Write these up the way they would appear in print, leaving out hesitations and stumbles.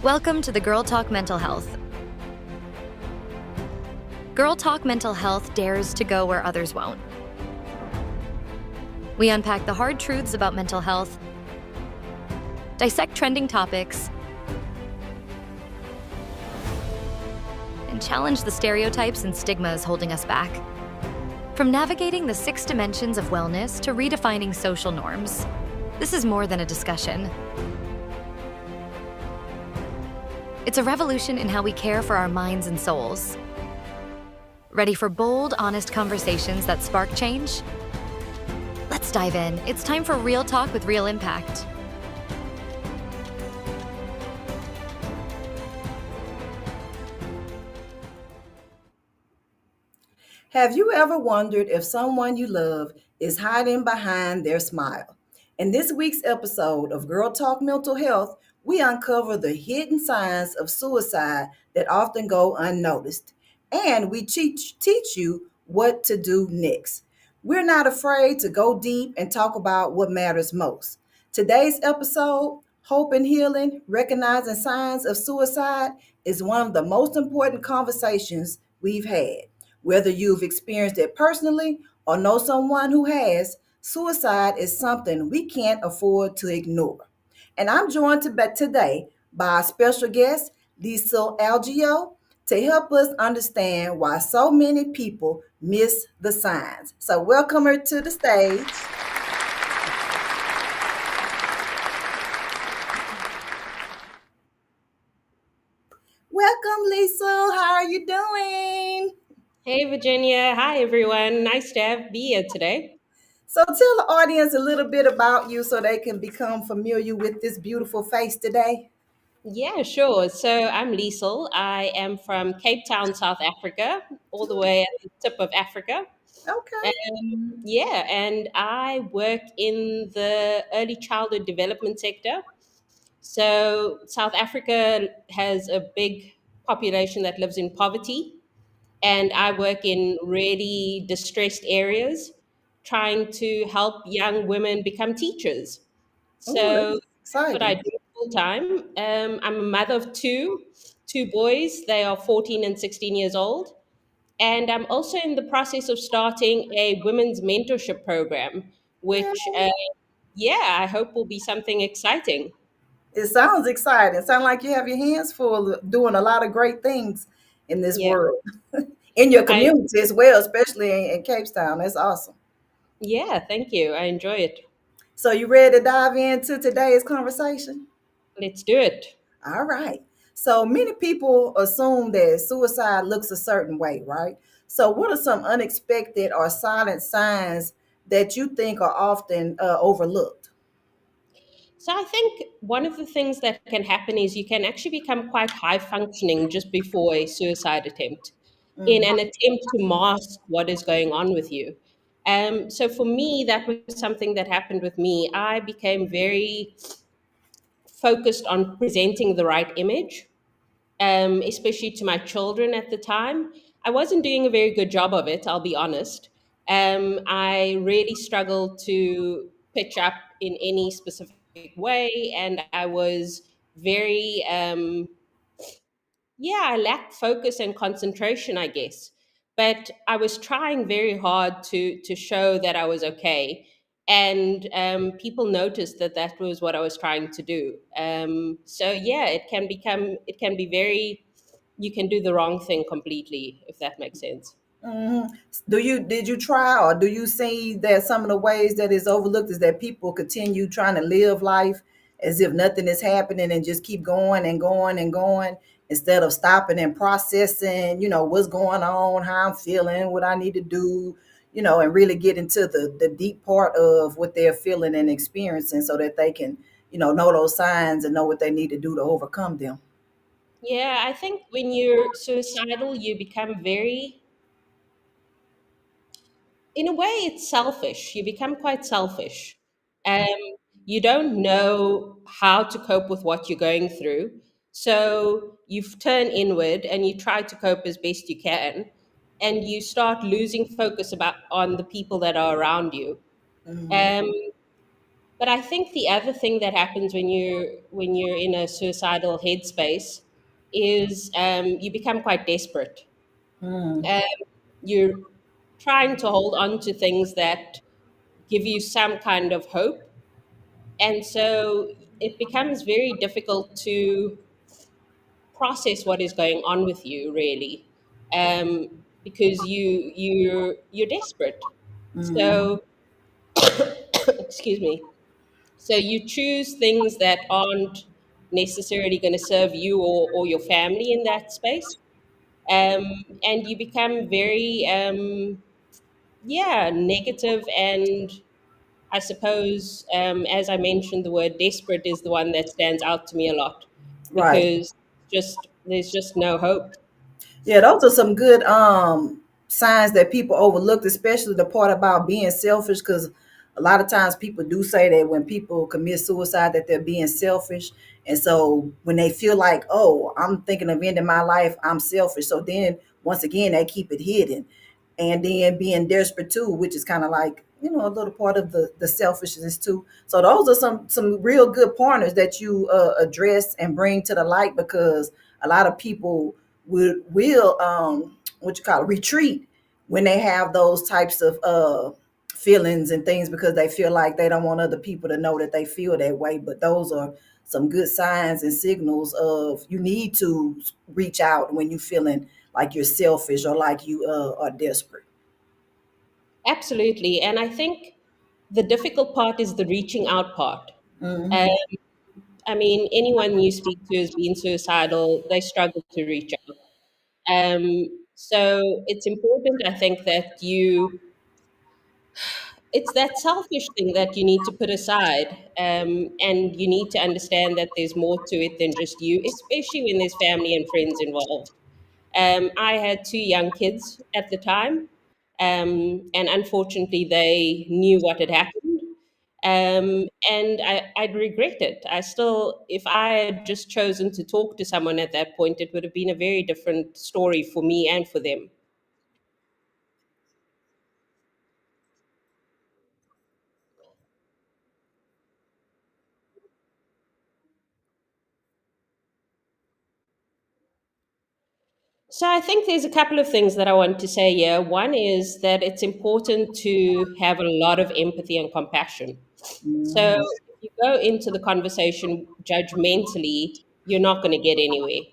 Welcome to the Girl Talk Mental Health. Girl Talk Mental Health dares to go where others won't. We unpack the hard truths about mental health, dissect trending topics, and challenge the stereotypes and stigmas holding us back. From navigating the 6 dimensions of wellness to redefining social norms, this is more than a discussion. It's a revolution in how we care for our minds and souls. Ready for bold, honest conversations that spark change? Let's dive in. It's time for real talk with real impact. Have you ever wondered if someone you love is hiding behind their smile? In this week's episode of Girl Talk Mental Health, we uncover the hidden signs of suicide that often go unnoticed. And we teach you what to do next. We're not afraid to go deep and talk about what matters most. Today's episode, Hope and Healing, Recognizing Signs of Suicide, is one of the most important conversations we've had. Whether you've experienced it personally or know someone who has, suicide is something we can't afford to ignore. And I'm joined today by a special guest, Leisl Algeo, to help us understand why so many people miss the signs. So welcome her to the stage. Welcome, Leisl. How are you doing? Hey, Virginia. Hi, everyone. Nice to be here today. So tell the audience a little bit about you so they can become familiar with this beautiful face today. Yeah, sure. So I'm Leisl. I am from Cape Town, South Africa, all the way at the tip of Africa. Okay. Yeah, and I work in the early childhood development sector. So South Africa has a big population that lives in poverty, and I work in really distressed areas, trying to help young women become teachers. Oh, So that's that's what I exciting. do full time. I'm a mother of two boys. They are 14 and 16 years old. And I'm also in the process of starting a women's mentorship program, Yeah, which, yeah, I hope will be something exciting. it sounds exciting. Sounds like you have your hands full doing a lot of great things in this Yeah, world, in your I community as well, especially in Cape Town. That's awesome. yeah, thank you. I enjoy it. So you ready to dive into today's conversation? Let's do it. All right. So many people assume that suicide looks a certain way, right? So what are some unexpected or silent signs that you think are often overlooked? So I think one of the things that can happen is you can actually become quite high functioning just before a suicide attempt in Mhm. an attempt to mask what is going on with you. So for me, that was something that happened with me. I became very focused on presenting the right image, especially to my children at the time. I wasn't doing a very good job of it, I'll be honest. I really struggled to pitch up in any specific way, and I was very, yeah, I lacked focus and concentration, I guess. But I was trying very hard to show that I was okay, and people noticed that that was what I was trying to do. So yeah, it can be very, you can do the wrong thing completely, if that makes sense. Mhm. Did you try, or do you see that some of the ways that is overlooked is that people continue trying to live life as if nothing is happening and just keep going and going and going instead of stopping and processing, what's going on, how I'm feeling, what I need to do, and really get into the deep part of what they're feeling and experiencing so that they can, know those signs and know what they need to do to overcome them. Yeah, I think when you're suicidal, you become very, in a way, it's selfish. You become quite selfish. Um, you don't know how to cope with what you're going through. So you turn inward and you try to cope as best you can. And you start losing focus about on the people that are around you. Mhm. Um, But I think the other thing that happens when you're in a suicidal headspace is you become quite desperate. Mm, Um, you're trying to hold on to things that give you some kind of hope, and so it becomes very difficult to process what is going on with you, really, because you're desperate. mm, So, excuse me. So you choose things that aren't necessarily going to serve you or your family in that space, um, and you become very yeah, negative. And I suppose, as I mentioned, the word desperate is the one that stands out to me a lot, right. because just there's just no hope. Yeah, those are some good signs that people overlooked, especially the part about being selfish, because a lot of times people do say that when people commit suicide that they're being selfish. And so when they feel like, oh, I'm thinking of ending my life, I'm selfish. So then once again they keep it hidden. And then being desperate too, which is kind of like, a little part of the selfishness too. So those are some real good pointers that you address and bring to the light, because a lot of people will what you call it, retreat when they have those types of feelings and things, because they feel like they don't want other people to know that they feel that way. But those are some good signs and signals of you need to reach out when you're feeling like you're selfish or like you are desperate. Absolutely, and I think the difficult part is the reaching out part. Uh, Hmm. I mean, anyone you speak to has been suicidal; they struggle to reach out. So it's important, I think, that it's that selfish thing that you need to put aside, and you need to understand that there's more to it than just you, especially when there's family and friends involved. I had two young kids at the time, and unfortunately, they knew what had happened. And I'd regret it. I still, if I had just chosen to talk to someone at that point, it would have been a very different story for me and for them. So I think there's a couple of things that I want to say here. One is that it's important to have a lot of empathy and compassion. So Hmm. if you go into the conversation judgmentally, you're not going to get anywhere.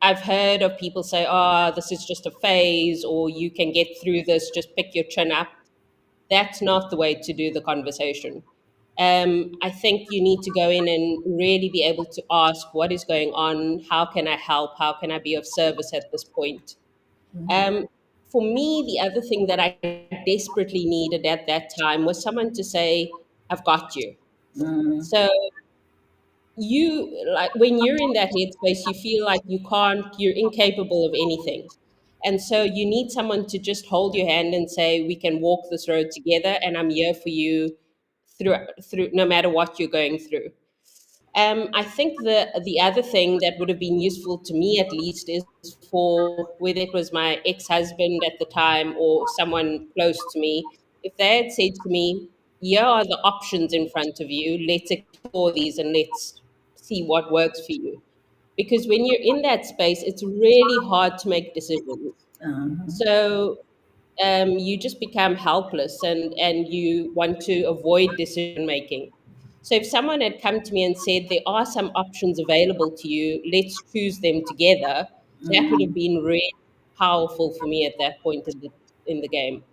I've heard of people say, "Oh, this is just a phase," or "You can get through this. Just pick your chin up." That's not the way to do the conversation. I think you need to go in and really be able to ask what is going on, how can I help, how can I be of service at this point. Um, for me, the other thing that I desperately needed at that time was someone to say, "I've got you." Hmm. So you, like, when you're in that headspace, you feel like you're incapable of anything. And so you need someone to just hold your hand and say, "We can walk this road together, and I'm here for you through no matter what you're going through." I think the other thing that would have been useful to me, at least, is for whether it was my ex-husband at the time or someone close to me, if they had said to me, "Here are the options in front of you. Let's explore these and let's see what works for you." Because when you're in that space, it's really hard to make decisions. Uh-huh. So you just become helpless, and you want to avoid decision making. So if someone had come to me and said, "There are some options available to you, let's choose them together," that would have been really powerful for me at that point in the game.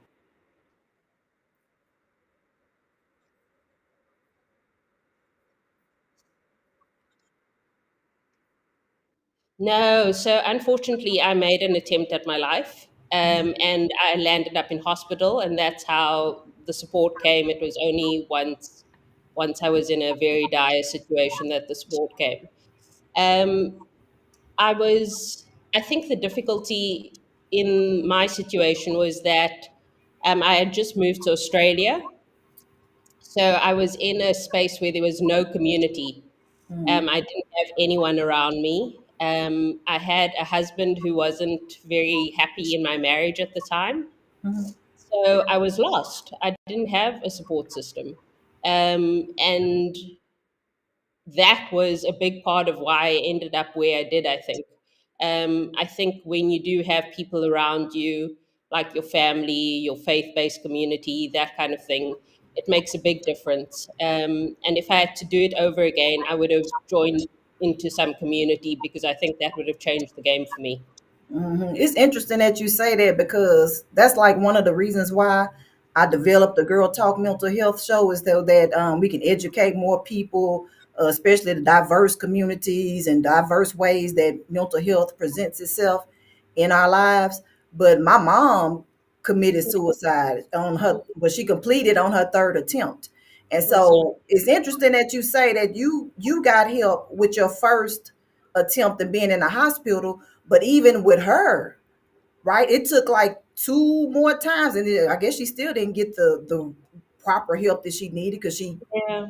No, so unfortunately, I made an attempt at my life, and I landed up in hospital, and that's how the support came. It was only once I was in a very dire situation that the support came. Um, I was, I think the difficulty in my situation was that I had just moved to Australia. So I was in a space where there was no community. I didn't have anyone around me. I had a husband who wasn't very happy in my marriage at the time. So I was lost. I didn't have a support system. And that was a big part of why I ended up where I did, I think. I think when you do have people around you, like your family, your faith based community, that kind of thing, it makes a big difference. And if I had to do it over again, I would have joined into some community because I think that would have changed the game for me. It's interesting that you say that because that's like one of the reasons why I developed the Girl Talk Mental Health Show is so that we can educate more people, especially the diverse communities and diverse ways that mental health presents itself in our lives. But my mom committed suicide on her, but she completed on her third attempt. And I'm sorry. so it's interesting that you say that you got help with your first attempt of being in the hospital, but even with her, right, it took like two more times, and then I guess she still didn't get the proper help that she needed because she Yeah,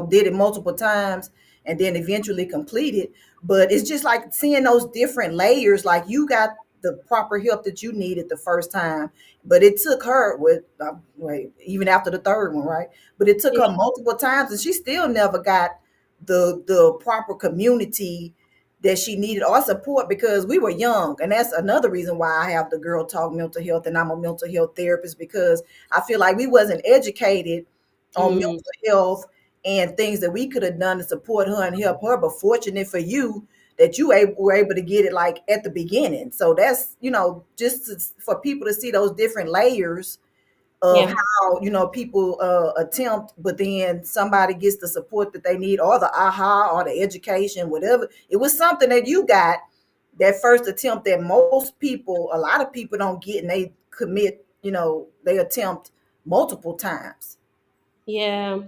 did it multiple times and then eventually completed. But it's just like seeing those different layers. Like you got the proper help that you needed the first time, but it took her with wait, even after the third one, right? But it took her yeah, multiple times, and she still never got the proper community that she needed or support because we were young. And that's another reason why I have the Girl Talk Mental Health and I'm a mental health therapist, because I feel like we wasn't educated on mm, mental health and things that we could have done to support her and help her. But fortunate for you that were able to get it like at the beginning. So that's, just for people to see those different layers of yeah, how, people attempt, but then somebody gets the support that they need or the aha or the education, whatever. It was something that you got that first attempt that most people, a lot of people don't get, and they commit, they attempt multiple times. yeah.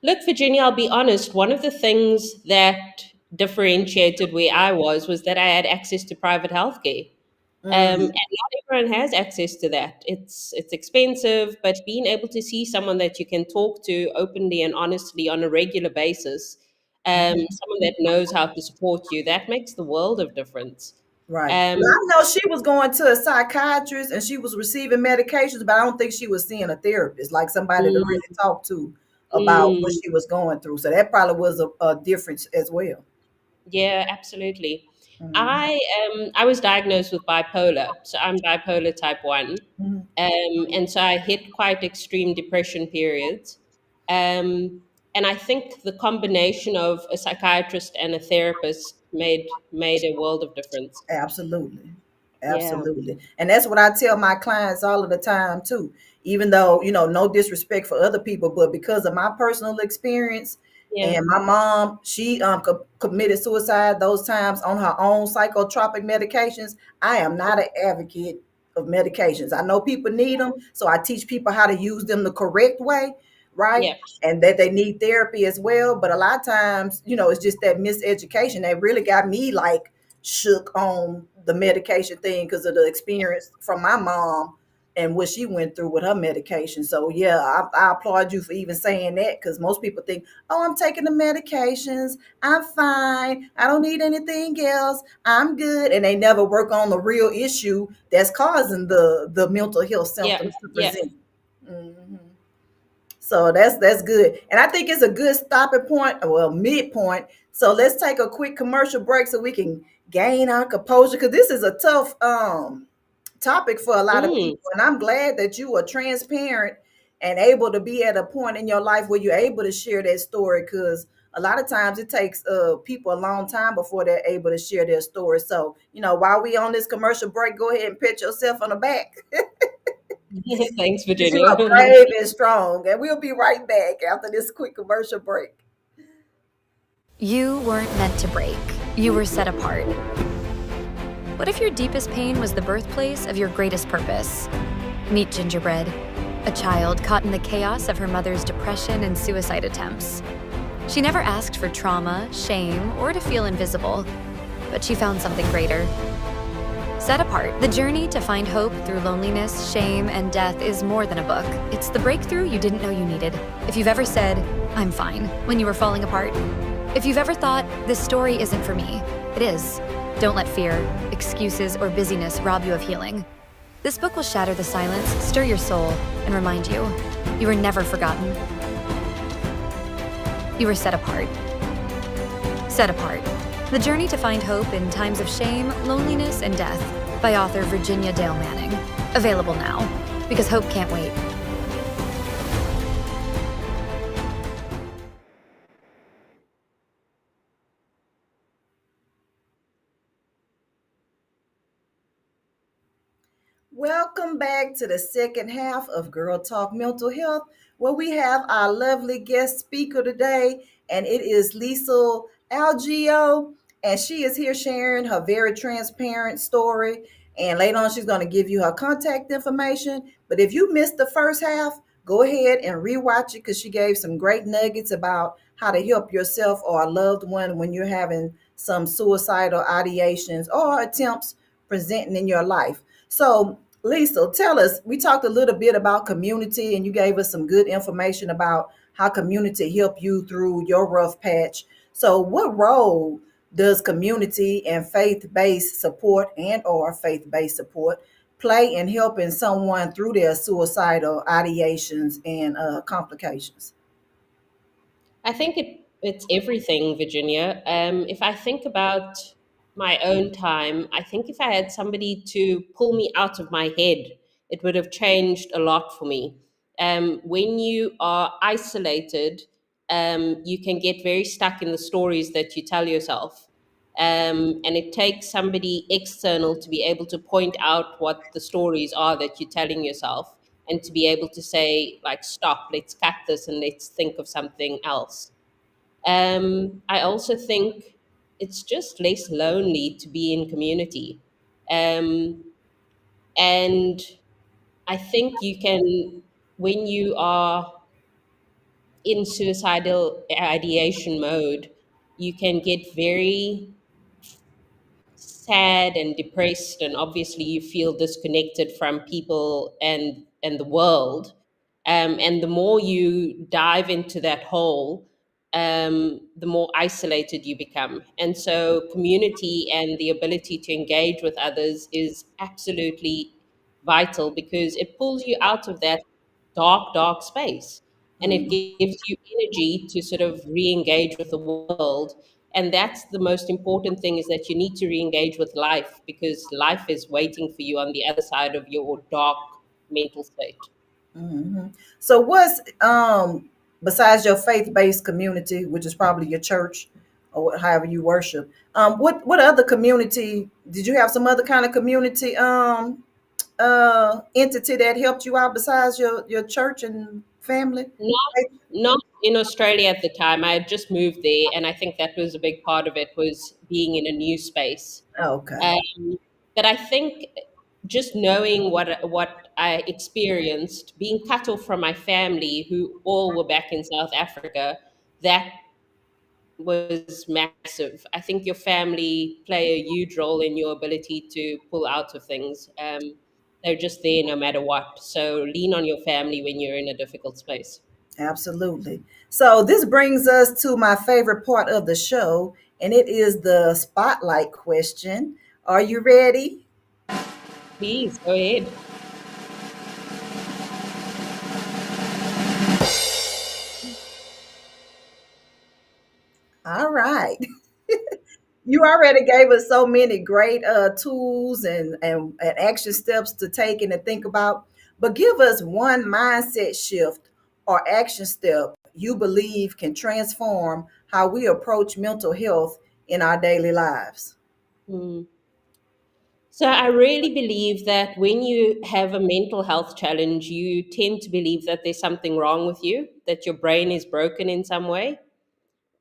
Look, Virginia, I'll be honest. One of the things that differentiated where I was that I had access to private healthcare. And Mm. not everyone has access to that. It's expensive, but being able to see someone that you can talk to openly and honestly on a regular basis, someone that knows how to support you, that makes the world of difference. Right. Um, Well, I know she was going to a psychiatrist and she was receiving medications, but I don't think she was seeing a therapist, like somebody to mm, really talk to about what mm. she was going through. So that probably was a difference as well. Yeah, absolutely. Mhm. I was diagnosed with bipolar, so I'm bipolar type 1. Mhm. And so I hit quite extreme depression periods. And I think the combination of a psychiatrist and a therapist made a world of difference. Absolutely. Yeah, Absolutely. And that's what I tell my clients all of the time too. Even though, no disrespect for other people, but because of my personal experience yeah, and my mom, she committed suicide those times on her own psychotropic medications. I am not an advocate of medications. I know people need them, so I teach people how to use them the correct way, right? yeah, And that they need therapy as well. But a lot of times, it's just that miseducation that really got me like shook on the medication thing because of the experience from my mom and what she went through with her medication. So yeah, I applaud you for even saying that, because most people think, oh, I'm taking the medications, I'm fine, I don't need anything else, I'm good, and they never work on the real issue that's causing the mental health yeah, symptoms to yeah. present. Mhm. So that's good. And I think it's a good stopping point, well, midpoint. So let's take a quick commercial break so we can gain our composure, because this is a tough topic for a lot of Mm, people. And I'm glad that you are transparent and able to be at a point in your life where you're able to share that story, because a lot of times it takes people a long time before they're able to share their story. So, while we on this commercial break, go ahead and pat yourself on the back. thanks, You Virginia. are brave and strong. And we'll be right back after this quick commercial break. You weren't meant to break, you were set apart. What if your deepest pain was the birthplace of your greatest purpose? Meet Gingerbread, a child caught in the chaos of her mother's depression and suicide attempts. She never asked for trauma, shame, or to feel invisible, but she found something greater. Set Apart, the journey to find hope through loneliness, shame, and death is more than a book. It's the breakthrough you didn't know you needed. If you've ever said, I'm fine, when you were falling apart. If you've ever thought, this story isn't for me, it is. Don't let fear, excuses, or busyness rob you of healing. This book will shatter the silence, stir your soul, and remind you, you were never forgotten. You were set apart. Set Apart: The Journey to Find Hope in Times of Shame, Loneliness, and Death by author Virginia Dale Manning. Available now, because hope can't wait. Welcome back to the second half of Girl Talk Mental Health, where we have our lovely guest speaker today, and it is Leisl Algeo, and she is here sharing her very transparent story. And later on, she's going to give you her contact information. But if you missed the first half, go ahead and rewatch it because she gave some great nuggets about how to help yourself or a loved one when you're having some suicidal ideations or attempts presenting in your life. So, Lisa, tell us, we talked a little bit about community and you gave us some good information about how community helped you through your rough patch. So what role does community and faith-based support and or faith-based support play in helping someone through their suicidal ideations and complications? I think it's everything, Virginia. If I think about my own time, I think if I had somebody to pull me out of my head, it would have changed a lot for me. When you are isolated, you can get very stuck in the stories that you tell yourself. And it takes somebody external to be able to point out what the stories are that you're telling yourself and to be able to say, like, stop, let's cut this and let's think of something else. I also think it's just less lonely to be in community. Um, and I think you can, when you are in suicidal ideation mode, you can get very sad and depressed, and obviously you feel disconnected from people and the world. And the more you dive into that hole, the more isolated you become. And so community and the ability to engage with others is absolutely vital because it pulls you out of that dark space, and it gives you energy to sort of re-engage with the world. And that's the most important thing, is that you need to re-engage with life, because life is waiting for you on the other side of your dark mental state. Mhm. So what's besides your faith-based community, which is probably your church or however you worship, what other community did you have some other kind of community entity that helped you out besides your church and family? Not in Australia at the time. I had just moved there, and I think that was a big part of it, was being in a new space. Okay. Um, but I think just knowing what I experienced, being cut off from my family, who all were back in South Africa, that was massive. I think your family play a huge role in your ability to pull out of things. They're just there no matter what. So lean on your family when you're in a difficult space. Absolutely. So this brings us to my favorite part of the show, and it is the spotlight question. Are you ready? Please go ahead. All right. You already gave us so many great tools and action steps to take and to think about. But give us one mindset shift or action step you believe can transform how we approach mental health in our daily lives. Hmm. So I really believe that when you have a mental health challenge, you tend to believe that there's something wrong with you, that your brain is broken in some way,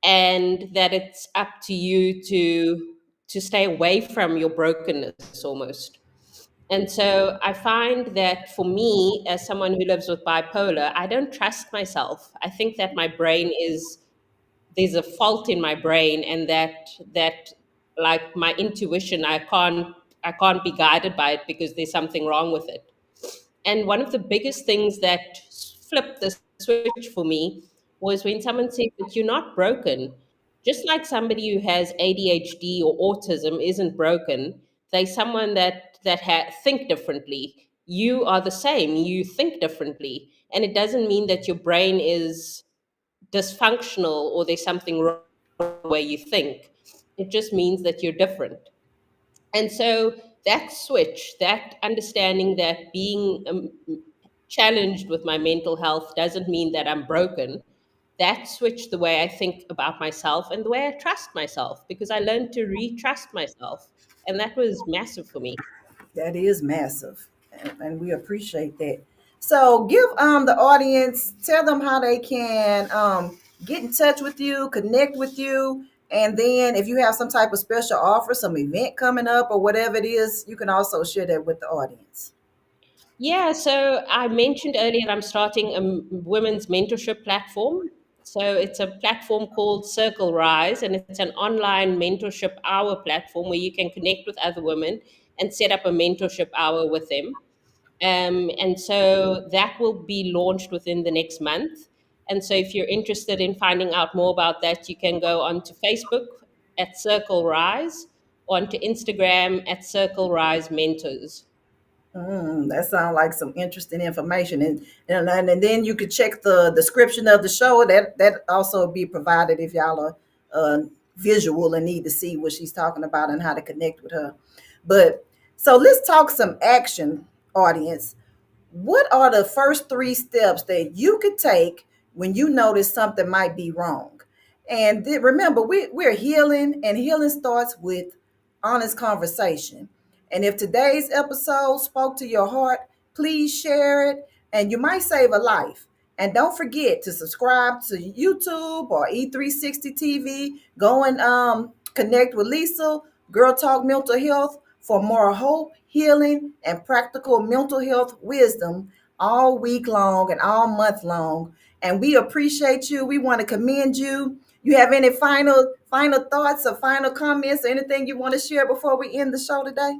and that it's up to you to stay away from your brokenness almost. And so I find that for me, as someone who lives with bipolar, I don't trust myself. I think that my brain is, there's a fault in my brain, and that like my intuition, I can't be guided by it because there's something wrong with it. And one of the biggest things that flipped the switch for me was when someone said that you're not broken. Just like somebody who has ADHD or autism isn't broken, they're someone that think differently. You are the same. You think differently, and it doesn't mean that your brain is dysfunctional or there's something wrong with the way you think. It just means that you're different. And so that switch, that understanding that being challenged with my mental health doesn't mean that I'm broken, that switched the way I think about myself and the way I trust myself, because I learned to re-trust myself. And that was massive for me. That is massive, and we appreciate that. So give the audience, tell them how they can get in touch with you, connect with you, and then if you have some type of special offer, some event coming up or whatever it is, you can also share that with the audience. Yeah, so I mentioned earlier I'm starting a women's mentorship platform. So it's a platform called Circle Rise, and it's an online mentorship hour platform where you can connect with other women and set up a mentorship hour with them. And so that will be launched within the next month. And so if you're interested in finding out more about that, you can go onto Facebook at Circle Rise, or onto Instagram at Circle Rise Mentors. That sounds like some interesting information, and then you could check the description of the show. That also be provided if y'all are visual and need to see what she's talking about and how to connect with her. But so let's talk some action, audience. What are the first three steps that you could take when you notice something might be wrong? And remember, we're healing, and healing starts with honest conversation. And if today's episode spoke to your heart, please share it, and you might save a life. And don't forget to subscribe to YouTube or E360 TV. Go and connect with Leisl, Girl Talk Mental Health, for more hope, healing, and practical mental health wisdom all week long and all month long. And we appreciate you. We want to commend you. You have any final thoughts or final comments or anything you want to share before we end the show today?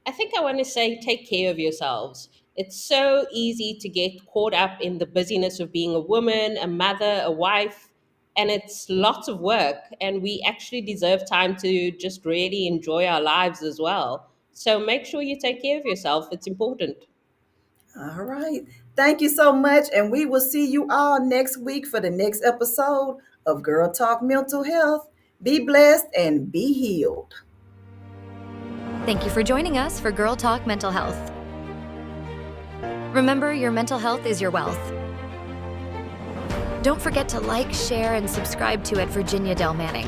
I think I want to say take care of yourselves. It's so easy to get caught up in the busyness of being a woman, a mother, a wife, and it's lots of work. And we actually deserve time to just really enjoy our lives as well. So make sure you take care of yourself. It's important. All right. Thank you so much. And we will see you all next week for the next episode of Girl Talk Mental Health. Be blessed and be healed. Thank you for joining us for Girl Talk Mental Health. Remember, your mental health is your wealth. Don't forget to like, share, and subscribe to at Virginia Del Manning.